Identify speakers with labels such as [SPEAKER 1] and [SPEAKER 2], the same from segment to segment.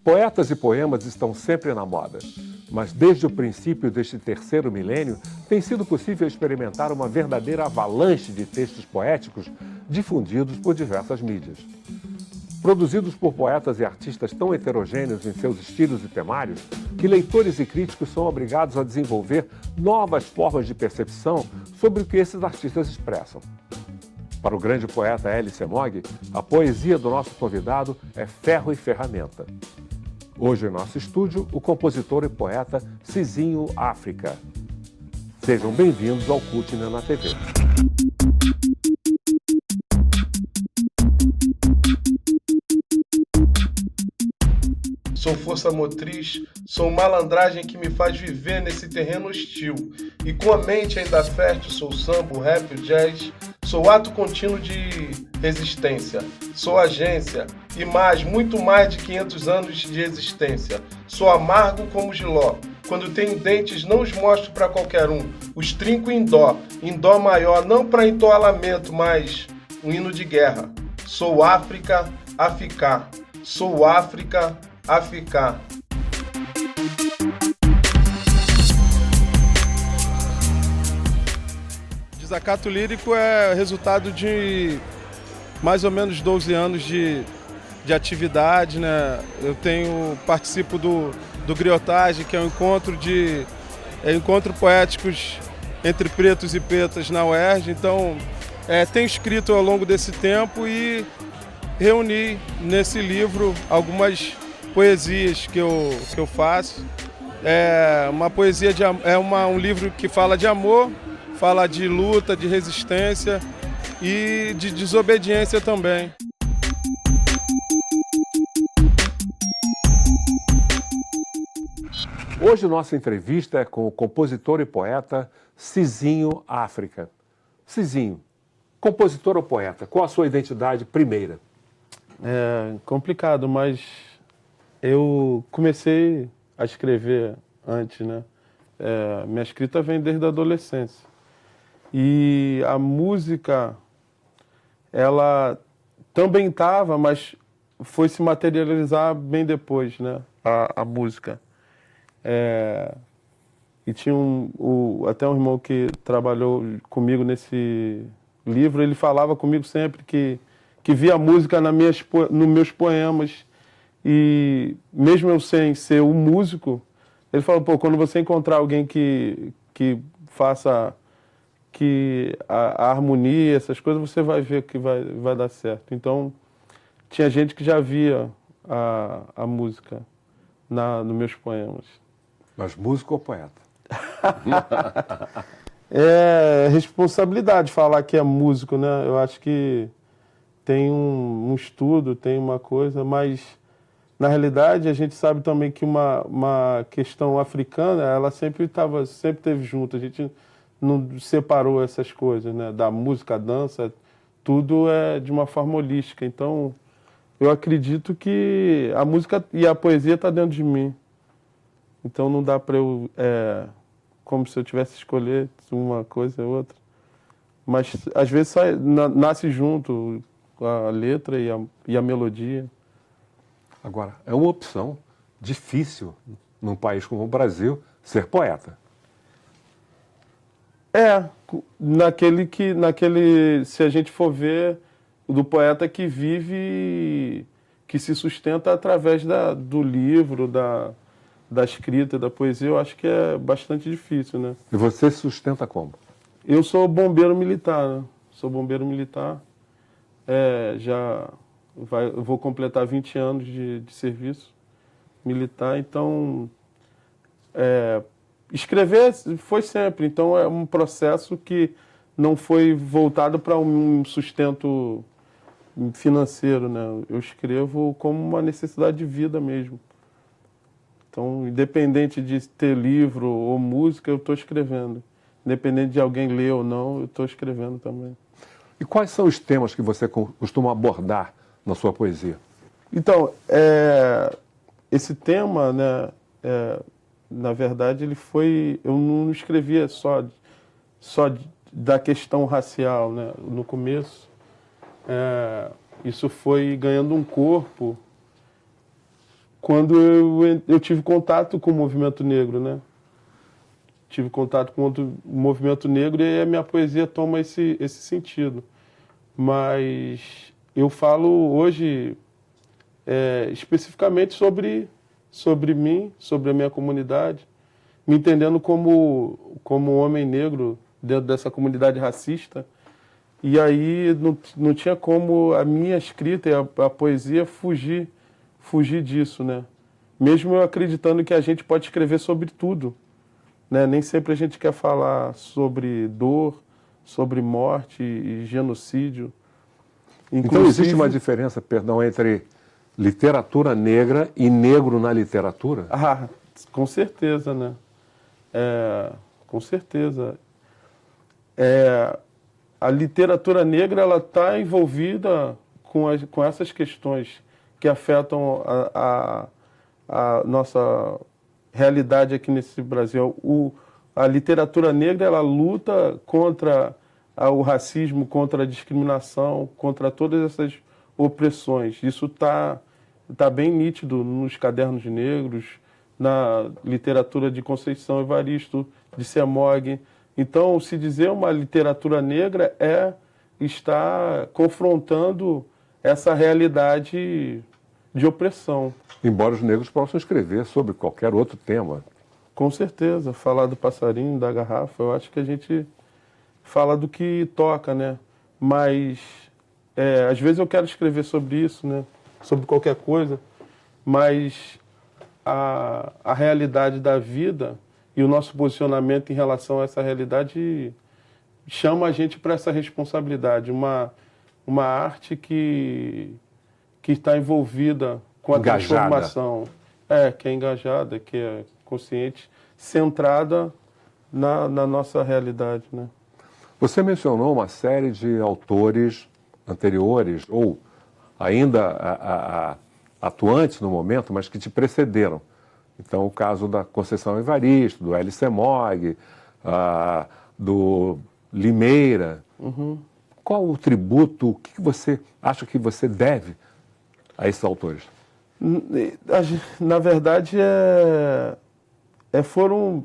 [SPEAKER 1] Poetas e poemas estão sempre na moda, mas desde o princípio deste terceiro milênio tem sido possível experimentar uma verdadeira avalanche de textos poéticos difundidos por diversas mídias. Produzidos por poetas e artistas tão heterogêneos em seus estilos e temários, que leitores e críticos são obrigados a desenvolver novas formas de percepção sobre o que esses artistas expressam. Para o grande poeta Elie Semogue, a poesia do nosso convidado é ferro e ferramenta. Hoje em nosso estúdio, o compositor e poeta Cizinho África. Sejam bem-vindos ao Cutner na TV.
[SPEAKER 2] Sou força motriz, sou malandragem que me faz viver nesse terreno hostil. E com a mente ainda fértil, sou samba, o rap, o jazz. Sou ato contínuo de resistência. Sou agência e mais, muito mais de 500 anos de existência. Sou amargo como Giló. Quando tenho dentes, não os mostro para qualquer um. Os trinco em dó maior, não para entoar lamento, mas um hino de guerra. Sou África a ficar. Sou África a ficar. Desacato lírico é resultado de mais ou menos 12 anos de atividade, né? Eu participo do Griotagem, que é um encontro poéticos entre pretos e pretas na UERJ. Então, tenho escrito ao longo desse tempo e reuni nesse livro algumas poesias que eu faço. Um livro que fala de amor, fala de luta, de resistência e de desobediência também.
[SPEAKER 1] Hoje nossa entrevista é com o compositor e poeta Cizinho África. Cizinho, compositor ou poeta, qual a sua identidade primeira?
[SPEAKER 2] É complicado, mas eu comecei a escrever antes, né? Minha escrita vem desde a adolescência. E a música, ela também estava, mas foi se materializar bem depois, né? A música. E tinha até um irmão que trabalhou comigo nesse livro, ele falava comigo sempre que via a música nos meus poemas. E mesmo eu sem ser um músico, ele falou, quando você encontrar alguém que faça a harmonia, essas coisas, você vai ver que vai dar certo. Então, tinha gente que já via a música nos meus poemas.
[SPEAKER 1] Mas músico ou poeta?
[SPEAKER 2] É responsabilidade falar que é músico, né? Eu acho que tem um estudo, tem uma coisa, mas na realidade a gente sabe também que uma questão africana, ela sempre teve junto. A gente não separou essas coisas, né? Da música, a dança, tudo é de uma forma holística. Então, eu acredito que a música e a poesia estão dentro de mim. Então, não dá para eu, como se eu tivesse que escolher uma coisa ou outra. Mas, às vezes, nasce junto a letra e a melodia.
[SPEAKER 1] Agora, é uma opção difícil, num país como o Brasil, ser poeta.
[SPEAKER 2] Se a gente for ver, do poeta que vive, que se sustenta através do livro, da escrita, da poesia, eu acho que é bastante difícil, né?
[SPEAKER 1] E você se sustenta como?
[SPEAKER 2] Eu sou bombeiro militar, né? Sou bombeiro militar. Eu vou completar 20 anos de serviço militar, então escrever foi sempre, então é um processo que não foi voltado para um sustento financeiro, né? Eu escrevo como uma necessidade de vida mesmo. Então, independente de ter livro ou música, eu estou escrevendo. Independente de alguém ler ou não, eu estou escrevendo também.
[SPEAKER 1] E quais são os temas que você costuma abordar na sua poesia?
[SPEAKER 2] Então, esse tema, né, na verdade, eu não escrevia só da questão racial, né? No começo, isso foi ganhando um corpo quando eu tive contato com o movimento negro, né? Tive contato com o movimento negro e aí a minha poesia toma esse sentido. Mas eu falo hoje especificamente sobre mim, sobre a minha comunidade, me entendendo como um homem negro dentro dessa comunidade racista. E aí não tinha como a minha escrita e a poesia fugir disso, né? Mesmo eu acreditando que a gente pode escrever sobre tudo, né? Nem sempre a gente quer falar sobre dor, sobre morte e genocídio.
[SPEAKER 1] Então existe uma diferença, perdão, entre literatura negra e negro na literatura?
[SPEAKER 2] Ah, com certeza, né? Com certeza. A literatura negra ela está envolvida com essas questões que afetam a nossa realidade aqui nesse Brasil. A literatura negra ela luta contra o racismo, contra a discriminação, contra todas essas opressões. Isso está bem nítido nos cadernos negros, na literatura de Conceição Evaristo, de Semog. Então, se dizer uma literatura negra está confrontando essa realidade de opressão.
[SPEAKER 1] Embora os negros possam escrever sobre qualquer outro tema.
[SPEAKER 2] Com certeza. Falar do passarinho, da garrafa, eu acho que a gente fala do que toca, né? Mas, às vezes eu quero escrever sobre isso, né? Sobre qualquer coisa, mas a realidade da vida e o nosso posicionamento em relação a essa realidade chama a gente para essa responsabilidade. Uma arte que está envolvida com a transformação. Que é engajada, que é consciente, centrada na nossa realidade, né?
[SPEAKER 1] Você mencionou uma série de autores anteriores, ou ainda atuantes no momento, mas que te precederam. Então, o caso da Conceição Evaristo, do L. Semog, do Limeira.
[SPEAKER 2] Uhum.
[SPEAKER 1] Qual o tributo, o que você acha que você deve a esses autores?
[SPEAKER 2] Na verdade, foram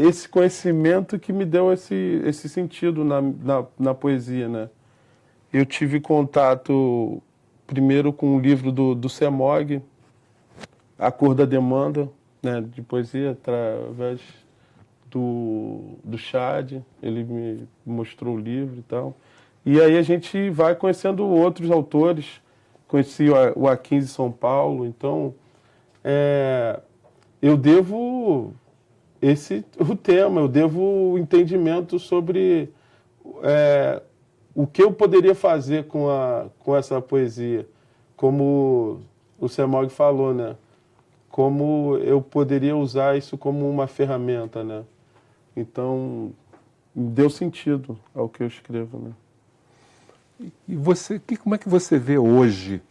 [SPEAKER 2] esse conhecimento que me deu esse sentido na poesia, né? Eu tive contato primeiro com um livro do Semog, A Cor da Demanda, né, de poesia, através do Chad. Ele me mostrou o livro e tal. E aí a gente vai conhecendo outros autores. Conheci o A15 São Paulo. Então, eu devo o tema, eu devo o entendimento sobre o que eu poderia fazer com essa poesia. Como o Semog falou, né? Como eu poderia usar isso como uma ferramenta, né? Então, deu sentido ao que eu escrevo, né?
[SPEAKER 1] E você, como é que você vê hoje,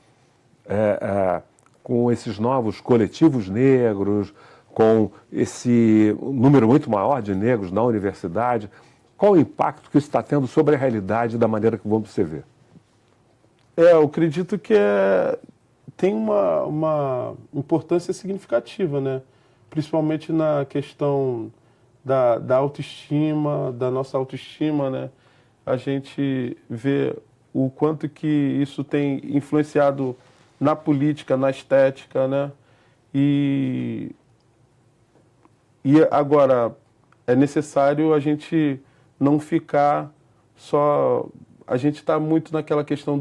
[SPEAKER 1] com esses novos coletivos negros, com esse número muito maior de negros na universidade, qual o impacto que isso está tendo sobre a realidade da maneira que vamos você ver?
[SPEAKER 2] Eu acredito que tem uma importância significativa, né? Principalmente na questão da autoestima, da nossa autoestima, né? A gente vê o quanto que isso tem influenciado na política, na estética, né? E agora, é necessário a gente não ficar só... A gente está muito naquela questão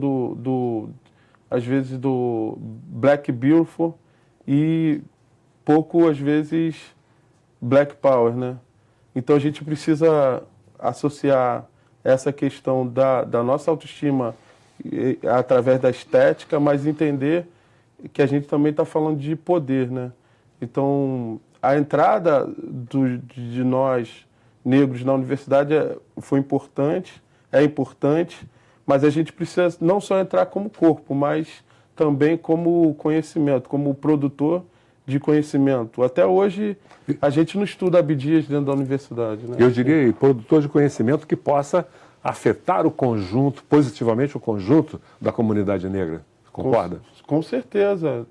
[SPEAKER 2] às vezes, do Black Beautiful e pouco, às vezes, Black Power, né? Então a gente precisa associar essa questão da nossa autoestima através da estética, mas entender que a gente também está falando de poder, né? Então, a entrada de nós, negros, na universidade foi importante, é importante, mas a gente precisa não só entrar como corpo, mas também como conhecimento, como produtor de conhecimento. Até hoje, a gente não estuda Abdias dentro da universidade, né?
[SPEAKER 1] Eu diria produtor de conhecimento que possa afetar o conjunto, positivamente o conjunto da comunidade negra. Concorda?
[SPEAKER 2] Com certeza.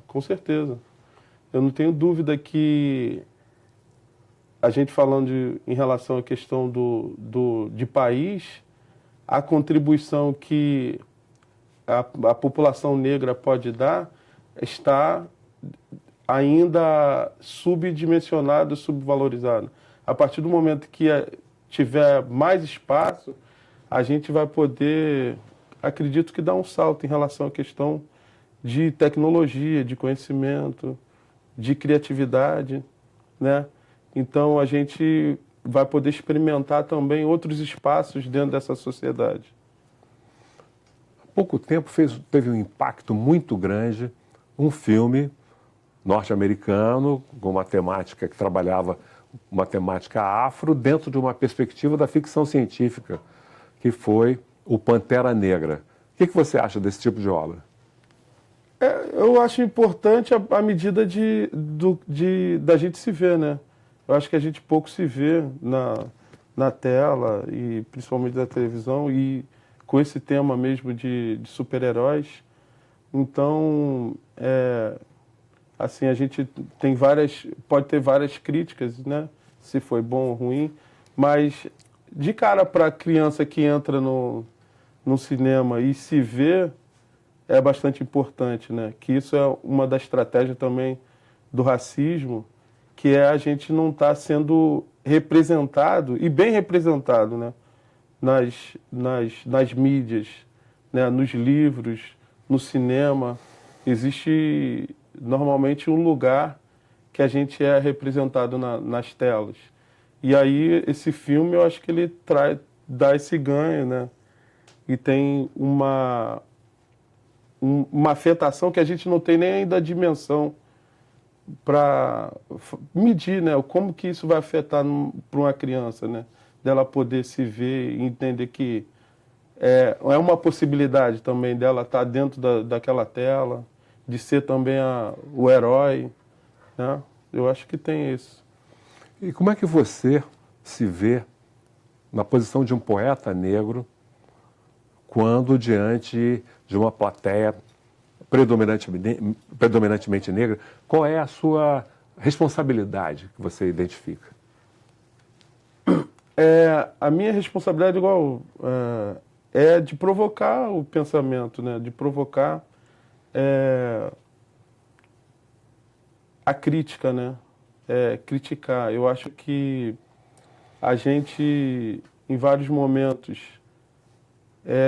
[SPEAKER 2] Com certeza. Eu não tenho dúvida que a gente falando em relação à questão de país, a contribuição que a população negra pode dar está ainda subdimensionado, subvalorizado. A partir do momento que tiver mais espaço, a gente vai poder, acredito que dar um salto em relação à questão de tecnologia, de conhecimento, de criatividade, né? Então a gente vai poder experimentar também outros espaços dentro dessa sociedade.
[SPEAKER 1] Há pouco tempo teve um impacto muito grande um filme norte-americano com uma temática que trabalhava uma temática afro dentro de uma perspectiva da ficção científica, que foi o Pantera Negra. O que você acha desse tipo de obra?
[SPEAKER 2] Eu acho importante a medida da gente se ver, né? Eu acho que a gente pouco se vê na tela, e principalmente da televisão, e com esse tema mesmo de super-heróis. Então, assim, a gente pode ter várias críticas, né? Se foi bom ou ruim, mas de cara para a criança que entra no cinema e se vê, é bastante importante, né? Que isso é uma das estratégias também do racismo, que é a gente não estar sendo representado, e bem representado, né? Nas mídias, né? Nos livros, no cinema. Existe normalmente um lugar que a gente é representado nas telas. E aí esse filme, eu acho que ele dá esse ganho, né? E tem uma afetação que a gente não tem nem ainda a dimensão para medir, né? Como que isso vai afetar para uma criança, né? Dela poder se ver e entender que é uma possibilidade também dela estar dentro daquela tela, de ser também o herói, né? Eu acho que tem isso.
[SPEAKER 1] E como é que você se vê na posição de um poeta negro quando diante de uma plateia predominantemente negra? Qual é a sua responsabilidade que você identifica?
[SPEAKER 2] A minha responsabilidade é de provocar o pensamento, né? De provocar a crítica, né? Criticar. Eu acho que a gente, em vários momentos,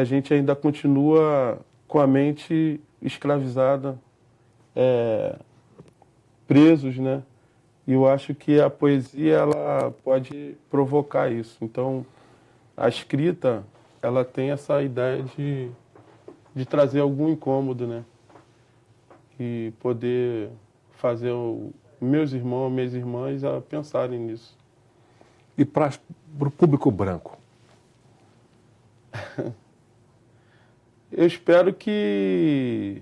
[SPEAKER 2] a gente ainda continua com a mente escravizada, presos, né? E eu acho que a poesia, ela pode provocar isso. Então, a escrita, ela tem essa ideia de trazer algum incômodo, né? E poder fazer meus irmãos, minhas irmãs a pensarem nisso.
[SPEAKER 1] E para o público branco?
[SPEAKER 2] Eu espero que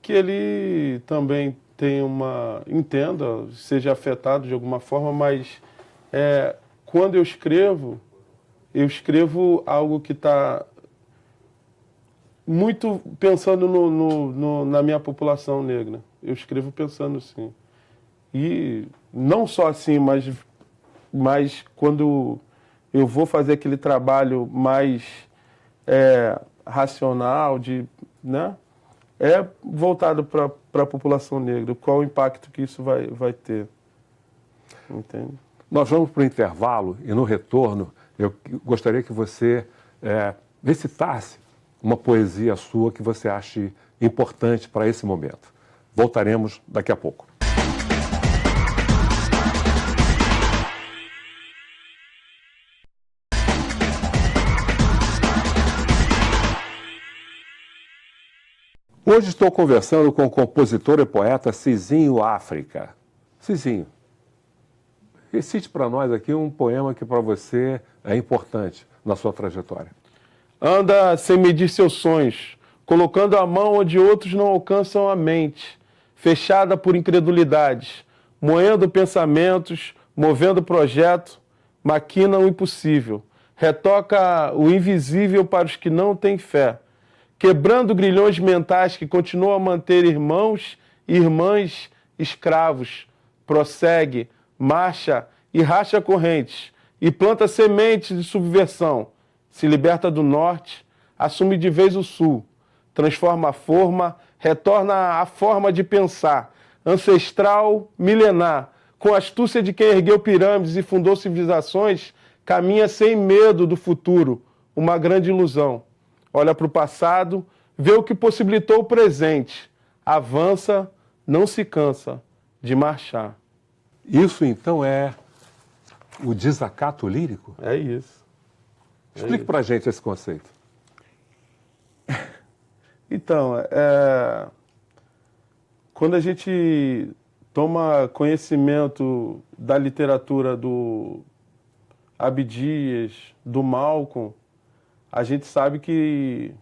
[SPEAKER 2] ele também entenda, seja afetado de alguma forma, mas quando eu escrevo algo que está muito pensando na minha população negra. Eu escrevo pensando assim. E não só assim, mas quando eu vou fazer aquele trabalho mais racional, né? Voltado para a população negra. Qual o impacto que isso vai ter? Entende?
[SPEAKER 1] Nós vamos para o intervalo e no retorno eu gostaria que você recitasse uma poesia sua que você ache importante para esse momento. Voltaremos daqui a pouco. Hoje estou conversando com o compositor e poeta Cizinho África. Cizinho, recite para nós aqui um poema que para você é importante na sua trajetória.
[SPEAKER 2] Anda sem medir seus sonhos, colocando a mão onde outros não alcançam a mente, fechada por incredulidades, moendo pensamentos, movendo projeto, maquina o impossível, retoca o invisível para os que não têm fé, quebrando grilhões mentais que continuam a manter irmãos e irmãs escravos, prossegue, marcha e racha correntes, e planta sementes de subversão, se liberta do norte, assume de vez o sul, transforma a forma, retorna à forma de pensar, ancestral, milenar, com a astúcia de quem ergueu pirâmides e fundou civilizações, caminha sem medo do futuro, uma grande ilusão. Olha para o passado, vê o que possibilitou o presente, avança, não se cansa de marchar.
[SPEAKER 1] Isso, então, é o desacato lírico?
[SPEAKER 2] É isso.
[SPEAKER 1] Explique para a gente esse conceito.
[SPEAKER 2] Então, quando a gente toma conhecimento da literatura do Abdias, do Malcolm, a gente sabe que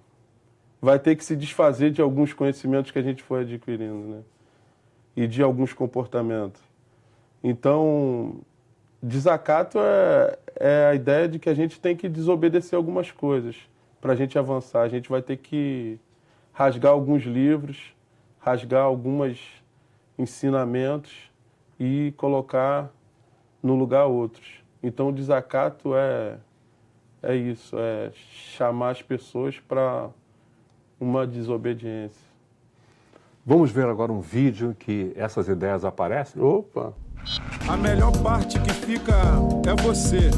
[SPEAKER 2] vai ter que se desfazer de alguns conhecimentos que a gente foi adquirindo, né? E de alguns comportamentos. Então, desacato é a ideia de que a gente tem que desobedecer algumas coisas para a gente avançar. A gente vai ter que rasgar alguns livros, rasgar alguns ensinamentos e colocar no lugar outros. Então, o desacato é isso, é chamar as pessoas para uma desobediência.
[SPEAKER 1] Vamos ver agora um vídeo em que essas ideias aparecem?
[SPEAKER 2] Opa!
[SPEAKER 3] A melhor parte que fica é você.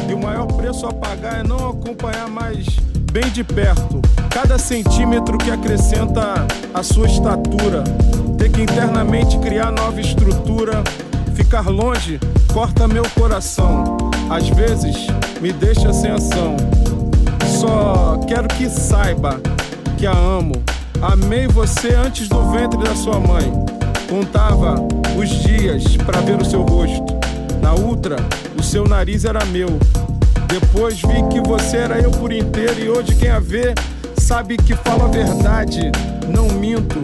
[SPEAKER 3] E o maior preço a pagar é não acompanhar mais bem de perto cada centímetro que acrescenta a sua estatura. Ter que internamente criar nova estrutura. Ficar longe corta meu coração. Às vezes me deixa sem ação. Só quero que saiba que a amo. Amei você antes do ventre da sua mãe. Contava os dias pra ver o seu rosto. Na ultra, o seu nariz era meu. Depois vi que você era eu por inteiro. E hoje quem a vê sabe que falo a verdade. Não minto.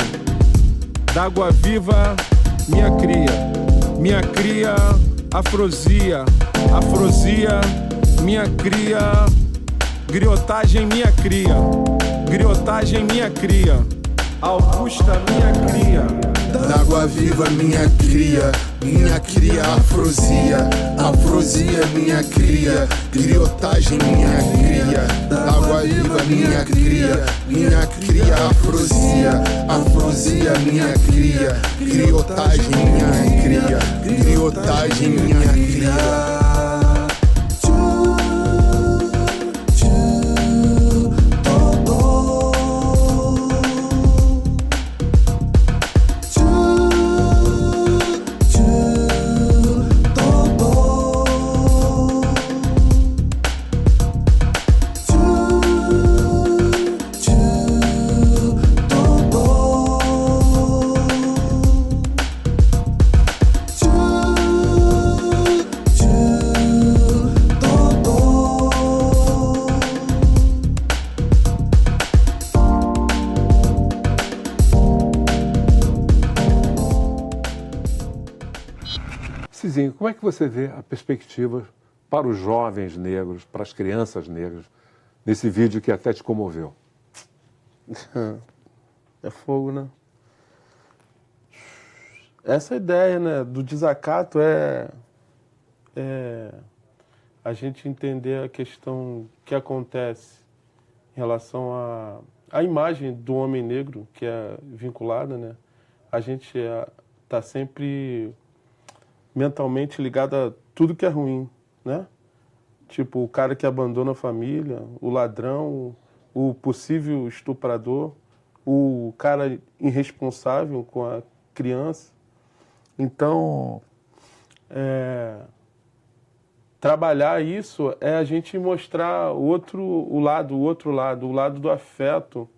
[SPEAKER 3] D'água viva, minha cria. Minha cria, afrosia. Afrosia, minha cria. Griotagem, minha cria. Griotagem, minha cria. Augusta, minha cria.
[SPEAKER 4] D'água viva, minha cria, afrosia, afrosia, minha cria, griotagem, minha cria, d'água viva, minha cria, afrosia, afrosia, minha cria, griotagem, minha cria, griotagem, minha cria.
[SPEAKER 1] Cizinho, como é que você vê a perspectiva para os jovens negros, para as crianças negras, nesse vídeo que até te comoveu?
[SPEAKER 2] É fogo, né? Essa ideia, né, do desacato é a gente entender a questão que acontece em relação à imagem do homem negro, que é vinculada, né? A gente está sempre mentalmente ligado a tudo que é ruim, né? Tipo, o cara que abandona a família, o ladrão, o possível estuprador, o cara irresponsável com a criança. Então, trabalhar isso é a gente mostrar o outro lado, o lado do afeto,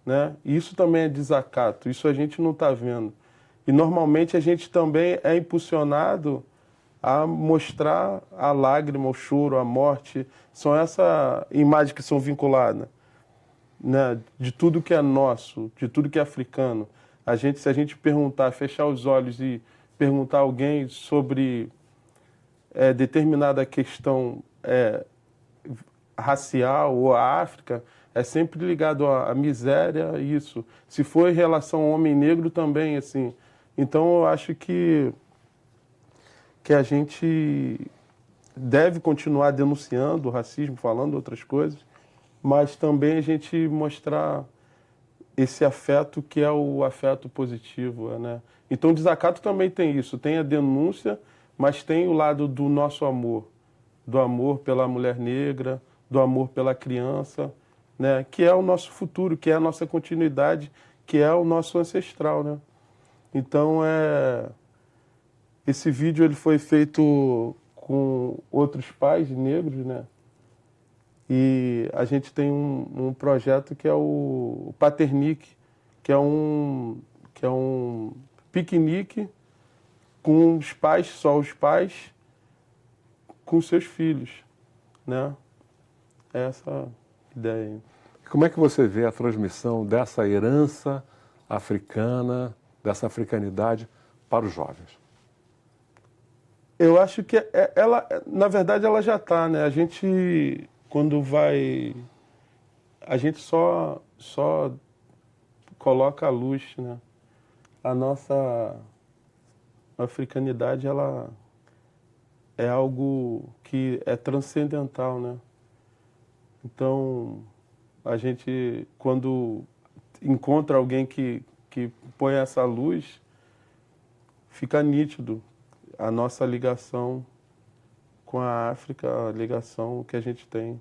[SPEAKER 2] né? Isso também é desacato, isso a gente não está vendo. E normalmente a gente também é impulsionado a mostrar a lágrima, o choro, a morte. São essas imagens que são vinculadas, né? De tudo que é nosso, de tudo que é africano. Se a gente perguntar, fechar os olhos e perguntar a alguém sobre determinada questão racial ou a África, é sempre ligado à miséria, isso. Se for em relação ao homem negro também, assim. Então, eu acho que a gente deve continuar denunciando o racismo, falando outras coisas, mas também a gente mostrar esse afeto que é o afeto positivo, né? Então, o desacato também tem isso, tem a denúncia, mas tem o lado do nosso amor, do amor pela mulher negra, do amor pela criança, né? Que é o nosso futuro, que é a nossa continuidade, que é o nosso ancestral, né? Então, esse vídeo ele foi feito com outros pais negros, né? E a gente tem um projeto que é o Paternique, que é um piquenique com os pais, só os pais, com seus filhos, né? Essa é a ideia.
[SPEAKER 1] Como é que você vê a transmissão dessa herança africana, dessa africanidade para os jovens?
[SPEAKER 2] Eu acho que ela, na verdade, ela já está, né? A gente, quando vai, a gente só coloca a luz, né? A nossa africanidade, ela é algo que é transcendental, né? Então, a gente, quando encontra alguém que põe essa luz, fica nítido a nossa ligação com a África, a ligação que a gente tem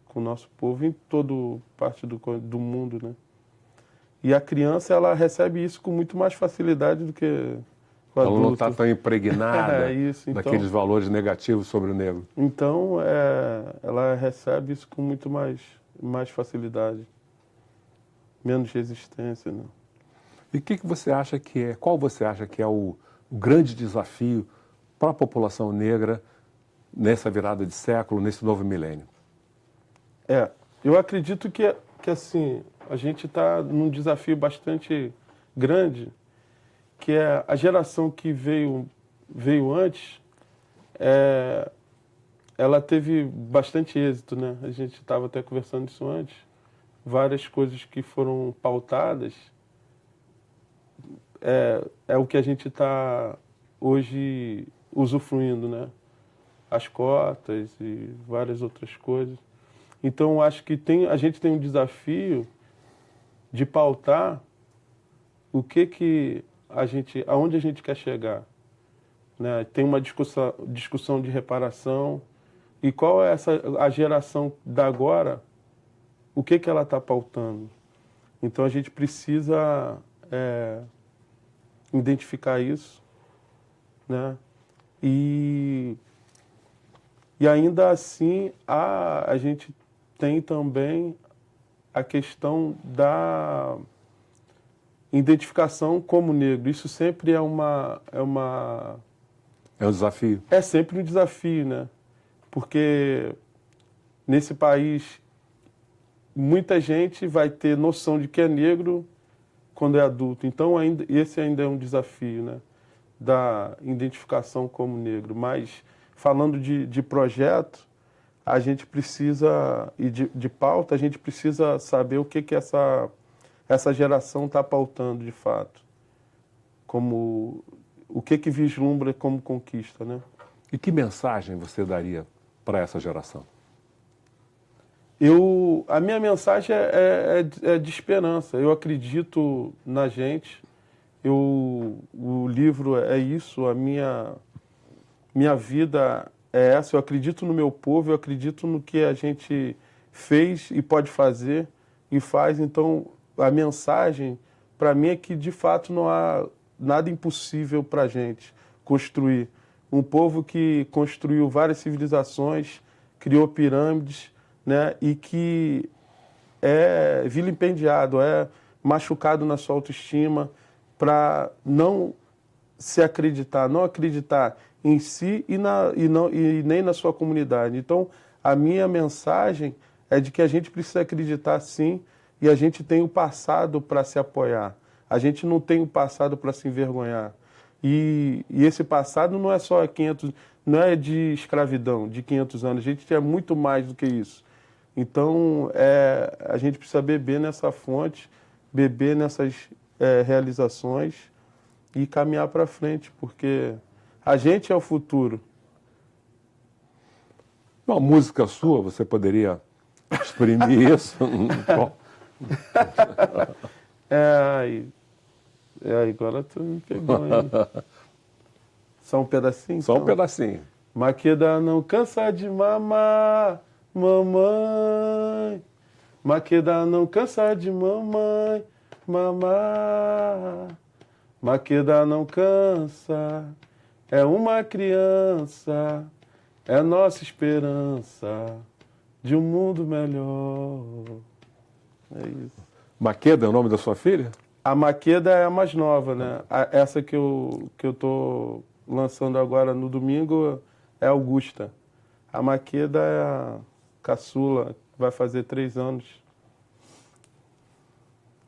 [SPEAKER 2] com o nosso povo em toda parte do mundo, né? E a criança, ela recebe isso com muito mais facilidade do que o adulto.
[SPEAKER 1] Ela não está tão impregnada
[SPEAKER 2] isso, então,
[SPEAKER 1] daqueles valores negativos sobre o negro.
[SPEAKER 2] Então, ela recebe isso com muito mais facilidade, menos resistência, né?
[SPEAKER 1] E o que você acha que é, qual você acha que é o grande desafio para a população negra nessa virada de século, nesse novo milênio?
[SPEAKER 2] Eu acredito que assim, a gente está num desafio bastante grande, que é a geração que veio antes, ela teve bastante êxito, né? A gente estava até conversando isso antes. Várias coisas que foram pautadas é o que a gente está hoje usufruindo, né? As cotas e várias outras coisas. Então, acho que a gente tem um desafio de pautar aonde a gente quer chegar, né? Tem uma discussão de reparação. E qual é a geração da agora, o que ela está pautando? Então, a gente precisa identificar isso, né? E ainda assim, a gente tem também a questão da identificação como negro. Isso sempre é um
[SPEAKER 1] desafio.
[SPEAKER 2] É sempre um desafio, né? Porque nesse país, muita gente vai ter noção de que é negro quando é adulto. Então, esse ainda é um desafio, né? Da identificação como negro. Mas, falando de projeto, a gente precisa, e de pauta, a gente precisa saber o que essa geração está pautando de fato. O que vislumbra como conquista, né?
[SPEAKER 1] E que mensagem você daria para essa geração?
[SPEAKER 2] A minha mensagem é de esperança. Eu acredito na gente. O livro é isso, a minha vida é essa. Eu acredito no meu povo, eu acredito no que a gente fez e pode fazer e faz. Então, a mensagem, para mim, é que, de fato, não há nada impossível para a gente construir. Um povo que construiu várias civilizações, criou pirâmides, né, e que é vilipendiado, é machucado na sua autoestima para não se acreditar, não acreditar em si e nem na sua comunidade. Então, a minha mensagem é de que a gente precisa acreditar sim, e a gente tem o passado para se apoiar. A gente não tem o passado para se envergonhar. E esse passado não é só 500, não é de escravidão, de 500 anos. A gente é muito mais do que isso. Então, a gente precisa beber nessa fonte, beber nessas realizações e caminhar para frente, porque a gente é o futuro.
[SPEAKER 1] Uma música sua, você poderia exprimir isso? Bom.
[SPEAKER 2] Agora tu me pegou aí. Só um pedacinho?
[SPEAKER 1] Só um
[SPEAKER 2] então?
[SPEAKER 1] pedacinho.
[SPEAKER 2] Maqueda não cansa de mamar, mamãe. Maqueda não cansa de mamãe, mamar. Maqueda não cansa, é uma criança, é nossa esperança de um mundo melhor. É isso.
[SPEAKER 1] Maqueda é o nome da sua filha?
[SPEAKER 2] A Maqueda é a mais nova, né? Essa que eu tô lançando agora no domingo é a Augusta. A Maqueda é a caçula, que vai fazer 3 anos.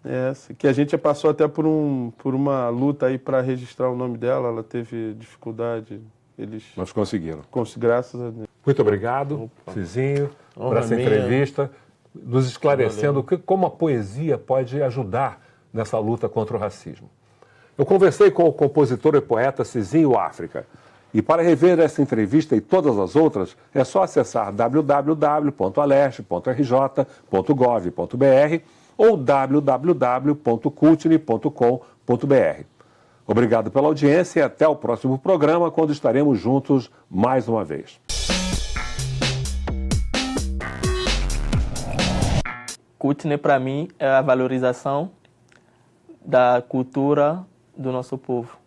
[SPEAKER 2] Essa, que a gente já passou até por uma luta aí para registrar o nome dela, ela teve dificuldade.
[SPEAKER 1] Mas conseguiram.
[SPEAKER 2] Graças a Deus.
[SPEAKER 1] Muito obrigado, Cizinho, por essa entrevista, nos esclarecendo como a poesia pode ajudar nessa luta contra o racismo. Eu conversei com o compositor e poeta Cizinho África. E para rever essa entrevista e todas as outras, é só acessar www.aleste.rj.gov.br ou www.cultine.com.br. Obrigado pela audiência e até o próximo programa, quando estaremos juntos mais uma vez.
[SPEAKER 5] Cultine, para mim, é a valorização da cultura do nosso povo.